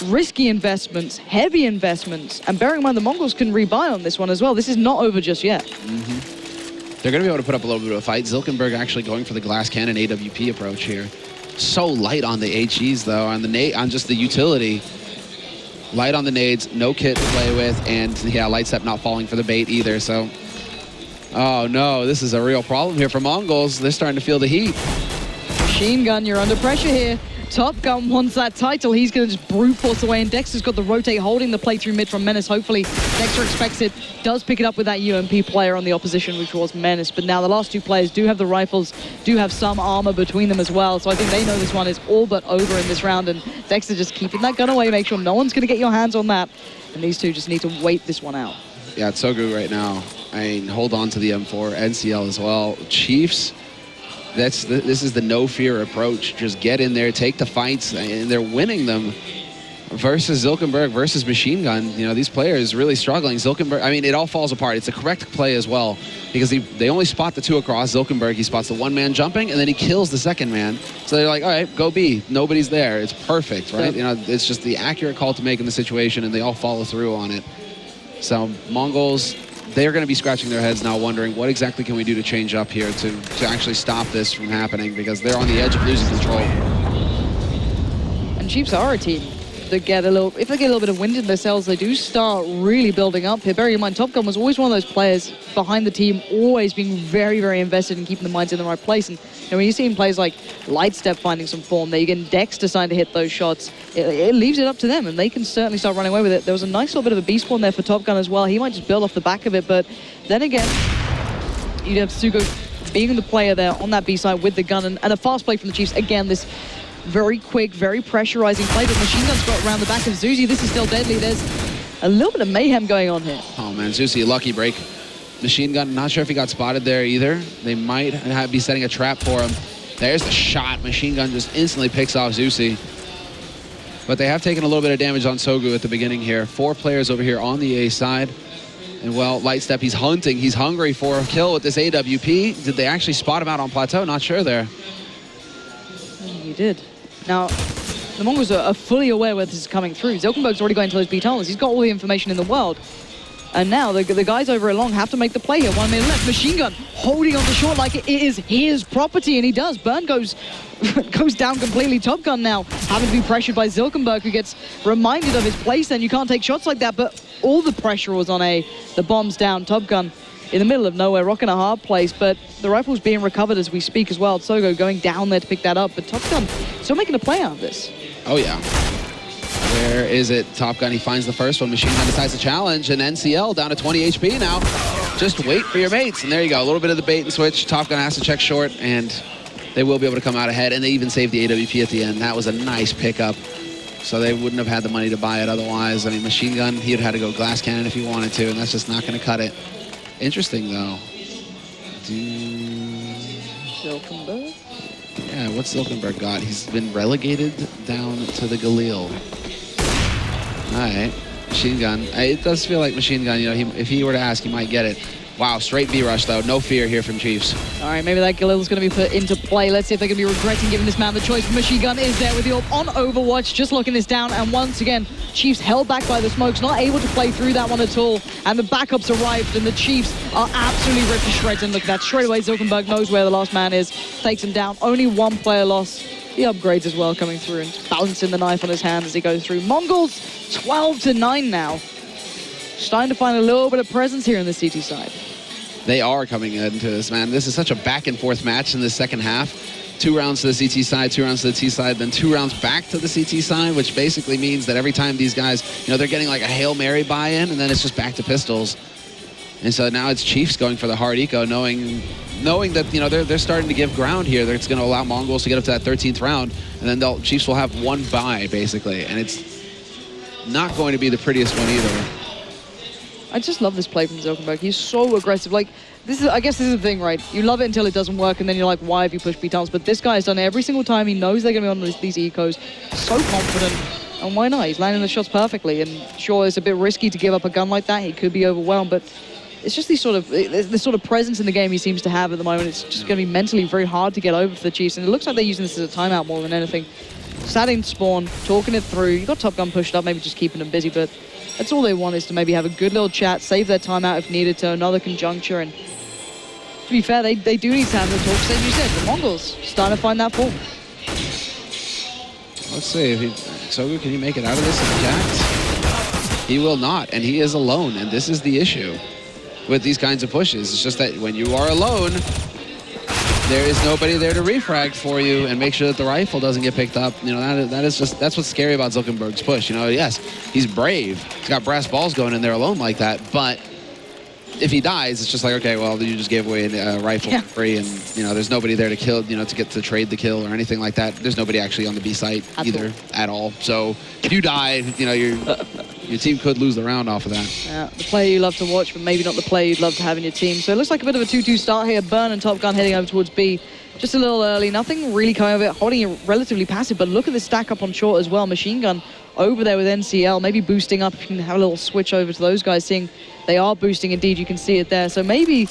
risky investments, heavy investments, and bearing in mind the Mongols can rebuy on this one as well. This is not over just yet. They're going to be able to put up a little bit of a fight. Zilkenberg actually going for the glass cannon AWP approach here. So light on the HEs though, on just the utility. Light on the nades, no kit to play with, and yeah, Light Step not falling for the bait either. So, oh no, this is a real problem here for Mongols. They're starting to feel the heat. Machine Gun, you're under pressure here. Top Gun wants that title. He's going to just brute force away, and Dexter's got the rotate holding the play through mid from Menace. Hopefully, Dexter expects it, does pick it up with that UMP player on the opposition, which was Menace. But now the last 2 players do have the rifles, do have some armor between them as well. So I think they know this one is all but over in this round, and Dexter just keeping that gun away, make sure no one's going to get your hands on that. And these 2 just need to wait this one out. Yeah, it's so good right now. I mean, hold on to the M4, NCL as well. Chiefs, this is the no fear approach. Just get in there, take the fights, and they're winning them. Versus Zilkenberg versus Machine Gun, you know, these players really struggling. Zilkenberg, I mean, it all falls apart. It's a correct play as well, because they only spot the 2 across. Zilkenberg, he spots the 1 man jumping, and then he kills the 2nd man. So they're like, all right, go B. Nobody's there. It's perfect, right? Yep. You know, it's just the accurate call to make in the situation, and they all follow through on it. So Mongols, they're going to be scratching their heads now, wondering what exactly can we do to change up here to actually stop this from happening, because they're on the edge of losing control. And Chiefs are a team that get a little, if they get a little bit of wind in their sails, they do start really building up here. Bear in mind, Top Gun was always one of those players behind the team, always being very, very invested in keeping the minds in the right place. And when you're seeing players like Lightstep finding some form, there you're getting Dexter starting to hit those shots, it leaves it up to them, and they can certainly start running away with it. There was a nice little bit of a beast spawn there for Top Gun as well. He might just build off the back of it, but then again, you'd have Sugo being the player there on that B side with the gun, and a fast play from the Chiefs. Again, this very quick, very pressurizing play, but Machine Gun's got around the back of Zuzi. This is still deadly. There's a little bit of mayhem going on here. Oh man, Zuzi, a lucky break. Machine Gun, not sure if he got spotted there either. They might be setting a trap for him. There's the shot. Machine Gun just instantly picks off Zuzi. But they have taken a little bit of damage on Sogu at the beginning here. 4 players over here on the A side. And well, Lightstep, he's hunting. He's hungry for a kill with this AWP. Did they actually spot him out on plateau? Not sure there. You did. Now, the Mongols are fully aware where this is coming through. Zilkenberg's already going to those B tunnels. He's got all the information in the world. And now the guys over at Long have to make the play here. 1 minute left. Machine Gun holding on to short like it is his property, and he does. Burn goes down completely. Top Gun now having to be pressured by Zilkenberg, who gets reminded of his place. Then you can't take shots like that, but all the pressure was on A. The bomb's down. Top Gun in the middle of nowhere, rocking a hard place, but the rifle's being recovered as we speak as well. Sogo going down there to pick that up, but Top Gun still making a play out of this. Oh yeah. Where is it? Top Gun, he finds the first one. Machine Gun decides to challenge, and NCL down to 20 HP now. Just wait for your mates, and there you go. A little bit of the bait and switch. Top Gun has to check short, and they will be able to come out ahead, and they even saved the AWP at the end. That was a nice pickup. So they wouldn't have had the money to buy it otherwise. I mean, Machine Gun, he'd had to go glass cannon if he wanted to, and that's just not going to cut it. Interesting, though. Zilkenberg? Yeah, what's Zilkenberg got? He's been relegated down to the Galil. All right, Machine Gun. It does feel like Machine Gun, you know, if he were to ask, he might get it. Wow, straight B-rush, though. No fear here from Chiefs. All right, maybe that Galil's going to be put into play. Let's see if they're going to be regretting giving this man the choice. Machine Gun is there with the orb on Overwatch, just locking this down. And once again, Chiefs held back by the smokes, not able to play through that one at all. And the backups arrived, and the Chiefs are absolutely ripped to shreds. And look at that, straight away, Zilkenberg knows where the last man is, takes him down. Only 1 player lost. The upgrades as well coming through and balancing the knife on his hand as he goes through. Mongolz 12-9 now. Starting to find a little bit of presence here in the CT side. They are coming into this, man. This is such a back and forth match in the second half. 2 rounds to the CT side, 2 rounds to the T side, then 2 rounds back to the CT side, which basically means that every time these guys, you know, they're getting like a Hail Mary buy-in, and then it's just back to pistols. And so now it's Chiefs going for the hard eco, knowing that, you know, they're starting to give ground here. It's going to allow Mongols to get up to that 13th round, and then Chiefs will have 1 buy, basically. And it's not going to be the prettiest one either. I just love this play from Zilkenberg. He's so aggressive. Like, I guess this is the thing, right? You love it until it doesn't work, and then you're like, why have you pushed B-tunnels? But this guy has done it every single time. He knows they're going to be on these ecos. So confident. And why not? He's landing the shots perfectly. And sure, it's a bit risky to give up a gun like that. He could be overwhelmed, but it's just this sort of presence in the game he seems to have at the moment. It's just going to be mentally very hard to get over for the Chiefs. And it looks like they're using this as a timeout more than anything. Sat in spawn, talking it through. You got Top Gun pushed up, maybe just keeping them busy, but that's all they want, is to maybe have a good little chat, save their timeout if needed to another conjuncture. And to be fair, they do need to have the talks. As you said, the Mongols starting to find that form. Let's see if Sogu, can he make it out of this in jacks? He will not, and he is alone, and this is the issue with these kinds of pushes. It's just that when you are alone, there is nobody there to refrag for you and make sure that the rifle doesn't get picked up. You know, that's what's scary about Zilkenberg's push. You know, yes, he's brave. He's got brass balls going in there alone like that, but if he dies, it's just like, okay, well, you just gave away a rifle for free, and, you know, there's nobody there to kill, you know, to get to trade the kill or anything like that. There's nobody actually on the B site at all. So if you die, you know, your team could lose the round off of that. Yeah, the player you love to watch, but maybe not the player you'd love to have in your team. So it looks like a bit of a 2-2 start here. Burn and Top Gun heading over towards B. Just a little early, nothing really coming of it, holding it relatively passive, but look at the stack up on short as well. Machine Gun over there with NCL, maybe boosting up. You can have a little switch over to those guys, seeing they are boosting indeed. You can see it there. So maybe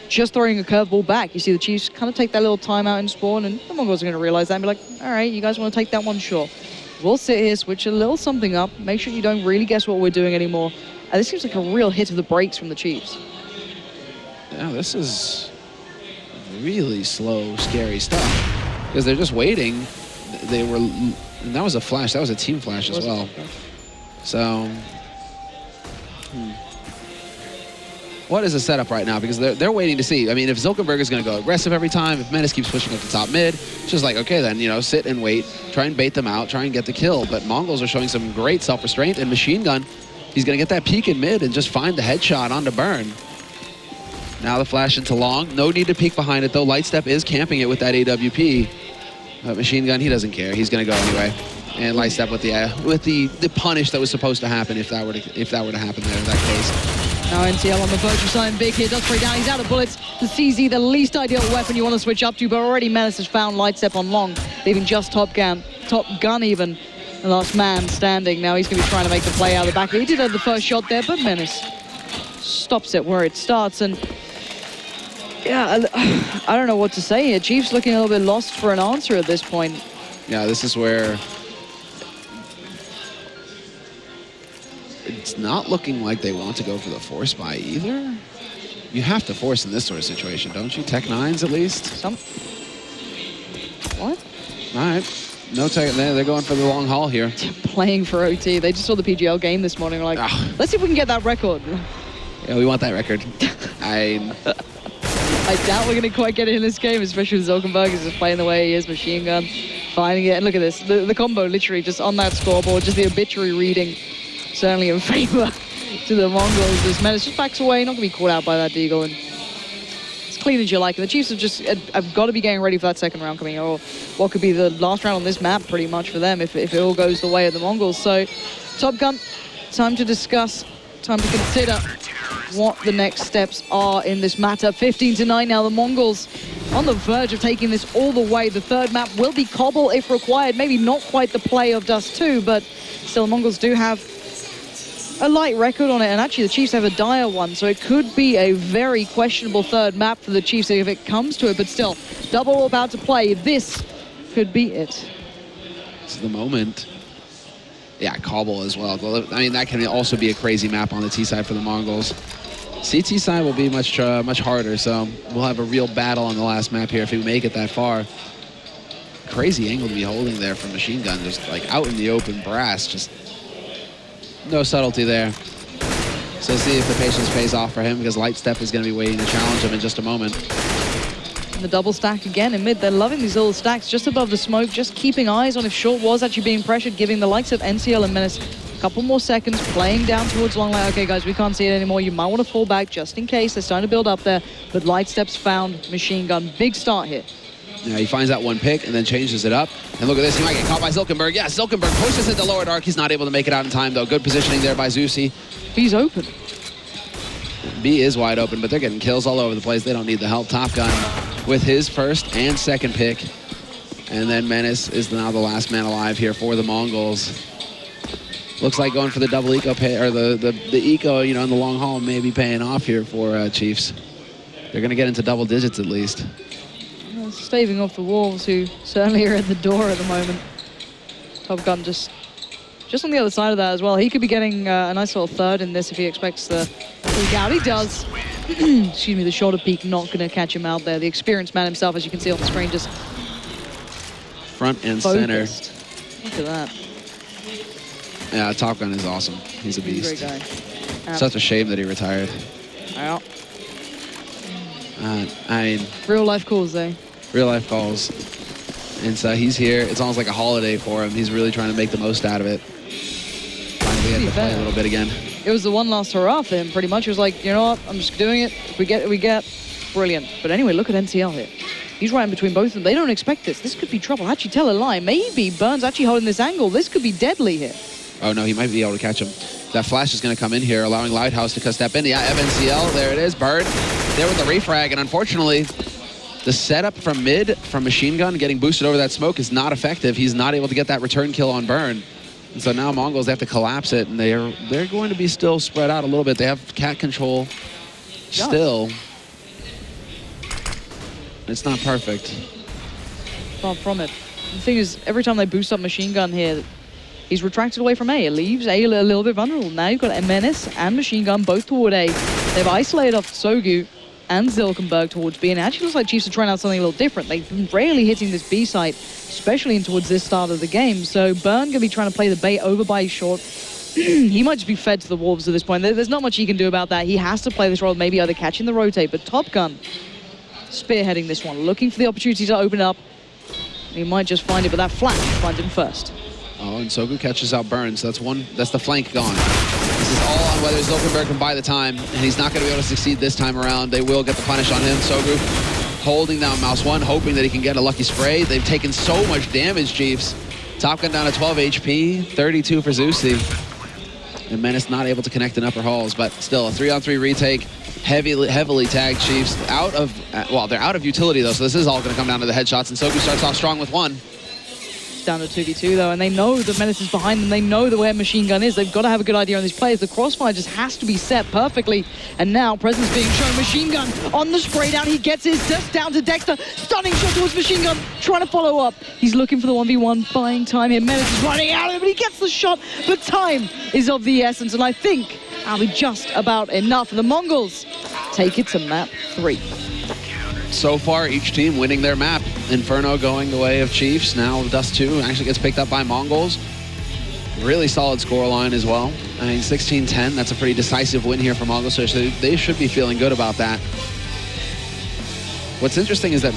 just throwing a curveball back. You see the Chiefs kind of take that little timeout in spawn, and the Mongols are going to realize that and be like, all right, you guys want to take that one? Sure. We'll sit here, switch a little something up, make sure you don't really guess what we're doing anymore. And this seems like a real hit of the brakes from the Chiefs. Yeah, this is really slow, scary stuff, because they're just waiting. They were And that was a flash. That was a team flash as well. So, what is the setup right now? Because they're waiting to see. I mean, if Zilkenberg is going to go aggressive every time, if Menace keeps pushing up the top mid, it's just like, okay, then, you know, sit and wait, try and bait them out, try and get the kill. But Mongolz are showing some great self-restraint, and Machine Gun, he's going to get that peek in mid and just find the headshot onto Burn. Now the flash into long. No need to peek behind it, though. Lightstep is camping it with that AWP. But Machine Gun, he doesn't care. He's going to go anyway. And Lightstep with the punish that was supposed to happen if that were to happen there in that case. Now NCL on the verge of something big here. Does spray down. He's out of bullets. The CZ, the least ideal weapon you want to switch up to, but already Menace has found Lightstep on long, leaving just Top Gun even, the last man standing. Now he's going to be trying to make the play out of the back. He did have the first shot there, but Menace stops it where it starts. And yeah, I don't know what to say here. Chief's looking a little bit lost for an answer at this point. Yeah, this is where it's not looking like they want to go for the force buy either. You have to force in this sort of situation, don't you? Tech 9s at least? What? All right. No tech. They're going for the long haul here. Playing for OT. They just saw the PGL game this morning. Like, let's see if we can get that record. Yeah, we want that record. I doubt we're going to quite get it in this game, especially with Zilkenberg is just playing the way he is, Machine Gun, finding it. And look at this, the combo literally just on that scoreboard, just the obituary reading, certainly in favor to the Mongols. This Menace just backs away, not going to be caught out by that Deagle. And it's clean as you like. And the Chiefs have got to be getting ready for that second round coming, or what could be the last round on this map pretty much for them if it all goes the way of the Mongols. So, Top Gun, time to discuss, time to consider what the next steps are in this matter. 15-9 now, the Mongols on the verge of taking this all the way. The third map will be Cobble if required. Maybe not quite the play of Dust2, but still, the Mongols do have a light record on it, and actually the Chiefs have a dire one, so it could be a very questionable third map for the Chiefs if it comes to it, but still, double about to play. This could be it. This is the moment. Yeah, Cobble as well. I mean, that can also be a crazy map on the T side for the Mongols. CT side will be much harder, so we'll have a real battle on the last map here if we make it that far. Crazy angle to be holding there from Machine Gun, just like out in the open brass, just no subtlety there. So see if the patience pays off for him, because Lightstep is going to be waiting to challenge him in just a moment. And the double stack again in mid. They're loving these little stacks just above the smoke, just keeping eyes on if Short was actually being pressured, giving the likes of NCL and Menace a couple more seconds, playing down towards long. Like, okay, guys, we can't see it anymore. You might want to fall back just in case. They're starting to build up there, but Lightstep's found Machine Gun. Big start here. Yeah, he finds that one pick and then changes it up. And look at this, he might get caught by Zilkenberg. Yeah, Zilkenberg pushes into lower dark. He's not able to make it out in time, though. Good positioning there by Zeusy. He's open. B is wide open, but they're getting kills all over the place. They don't need the help. Top Gun with his first and second pick. And then Menace is now the last man alive here for the Mongols. Looks like going for the double eco pay, or the eco, you know, in the long haul may be paying off here for Chiefs. They're going to get into double digits at least. Staving off the Wolves, who certainly are at the door at the moment. Top Gun just on the other side of that as well. He could be getting a nice little third in this if he expects the peek out. He does. Excuse me, the shorter peak not going to catch him out there. The experienced man himself, as you can see on the screen, just front and focused. center. Look at that. Yeah, Top Gun is awesome. He's a beast. He's a great guy. Such a shame that he retired. Yeah. I mean, Real life calls, though. Real life calls. And so he's here. It's almost like a holiday for him. He's really trying to make the most out of it. Finally get to play a little bit again. It was the one last hurrah for him, pretty much. It was like, you know what, I'm just doing it. If we get it, we get. Brilliant. But anyway, look at NCL here. He's right in between both of them. They don't expect this. This could be trouble. Actually, tell a lie. Maybe Burns actually holding this angle. This could be deadly here. Oh, no, he might be able to catch him. That flash is going to come in here, allowing Lighthouse to step in. Yeah, FNCL, there it is. Bird there with the refrag. And unfortunately, the setup from mid from Machine Gun getting boosted over that smoke is not effective. He's not able to get that return kill on Burn. And so now Mongols, they have to collapse it, and they're going to be still spread out a little bit. They have cat control still. It's not perfect. Far from it. The thing is, every time they boost up Machine Gun here, he's retracted away from A. It leaves A a little bit vulnerable. Now you've got a Menace and Machine Gun both toward A. They've isolated off Sogu. and Zilkenberg towards B. And it actually looks like Chiefs are trying out something a little different. They've been rarely hitting this B site, especially in towards this start of the game. So Burn going to be trying to play the bait over by short. He might just be fed to the wolves at this point. There's not much he can do about that. He has to play this role, maybe either catching the rotate, but Top Gun spearheading this one, looking for the opportunity to open it up. He might just find it, but that flash finds him first. Oh, and Sogu catches out Burns. That's the flank gone. This is all on whether Zilkenberg can buy the time, and he's not going to be able to succeed this time around. They will get the punish on him. Sogu holding down Mouse 1, hoping that he can get a lucky spray. They've taken so much damage, Chiefs. Top Gun down to 12 HP, 32 for Zeusy. And Menace not able to connect in upper halls, but still a 3-on-3 retake. Heavily tagged Chiefs. They're out of utility though, so this is all going to come down to the headshots, and Sogu starts off strong with 1. Down to 2v2 though, and they know the Menace is behind them. They know where Machine Gun is. They've got to have a good idea on these plays. The crossfire just has to be set perfectly, and now presence being shown. Machine Gun on the spray down. He gets his just down to Dexter. Stunning shot towards Machine Gun, trying to follow up. He's looking for the 1v1, buying time here. Menace is running out of it, but he gets the shot. But time is of the essence, and I think that'll be just about enough. And the Mongols take it to map 3. So far, each team winning their map. Inferno going the way of Chiefs. Now Dust2 actually gets picked up by Mongolz. Really solid scoreline as well. I mean, 16-10, that's a pretty decisive win here for Mongolz, so they should be feeling good about that. What's interesting is that,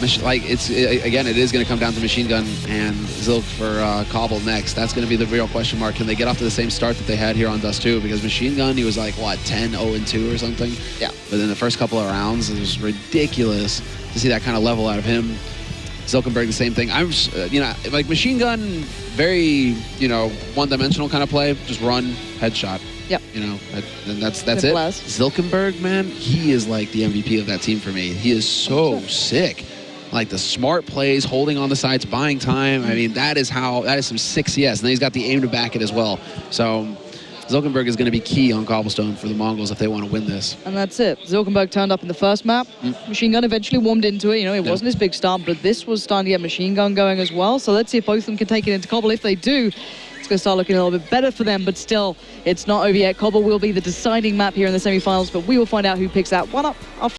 again, it is going to come down to Machine Gun and Zilk for Cobble next. That's going to be the real question mark. Can they get off to the same start that they had here on Dust2? Because Machine Gun, he was like, what, 10-0-2 or something? Yeah. But in the first couple of rounds, it was ridiculous to see that kind of level out of him. Zilkenberg, the same thing. I'm just, like Machine Gun, very, one-dimensional kind of play. Just run, headshot. Yep. And that's it. Zilkenberg, man, he is like the MVP of that team for me. He is so sick. Like the smart plays, holding on the sides, buying time. I mean, that is some sick CS. And then he's got the aim to back it as well. So Zilkenberg is going to be key on Cobblestone for the Mongols if they want to win this. And that's it. Zilkenberg turned up in the first map. Machine Gun eventually warmed into it. It wasn't his big start, but this was starting to get Machine Gun going as well. So let's see if both of them can take it into Cobble. If they do, it's going to start looking a little bit better for them, but still, it's not over yet. Cobble will be the deciding map here in the semifinals, but we will find out who picks that one up after